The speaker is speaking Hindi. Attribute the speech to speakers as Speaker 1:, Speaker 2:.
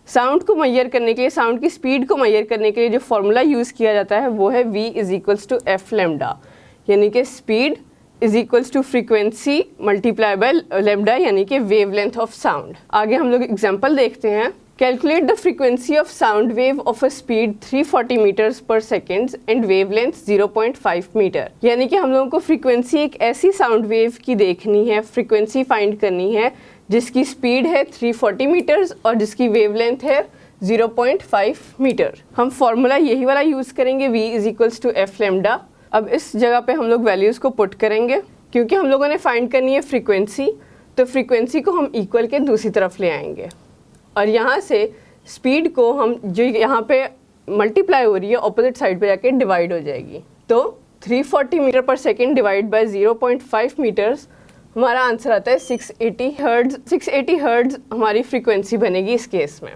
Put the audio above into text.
Speaker 1: साउंड को मेजर करने के लिए, साउंड की स्पीड को मेजर करने के लिए जो फॉर्मूला यूज़ किया जाता है वो है v is equals to F lambda, यानी कि speed is equals to frequency multiply by lambda, यानी कि वेवलेंथ ऑफ साउंड। आगे हम लोग एग्जांपल देखते हैं। Calculate the frequency of sound wave of a speed 340 metres पर सेकेंड एंड वेवलेंथ 0.5 मीटर। यानी कि हम लोगों को फ्रीक्वेंसी एक ऐसी साउंड वेव की देखनी है, फ्रीक्वेंसी फाइंड करनी है जिसकी स्पीड है 340 मीटर्स और जिसकी वेवलेंथ है 0.5 मीटर। हम फॉर्मूला यही वाला यूज़ करेंगे, v is equals to F lambda. अब इस जगह पे हम लोग वैल्यूज़ को पुट करेंगे। क्योंकि हम लोगों ने फाइंड करनी है फ्रीक्वेंसी, तो फ्रीक्वेंसी को हम इक्वल के दूसरी तरफ ले आएंगे और यहाँ से स्पीड को हम जो यहाँ पे मल्टीप्लाई हो रही है ऑपोजिट साइड पे जाके डिवाइड हो जाएगी। तो 340 मीटर पर सेकेंड डिवाइड बाय 0.5 मीटर्स, हमारा आंसर आता है 680 हर्ट्ज़। 680 हर्ट्ज़ हमारी फ्रीक्वेंसी बनेगी इस केस में।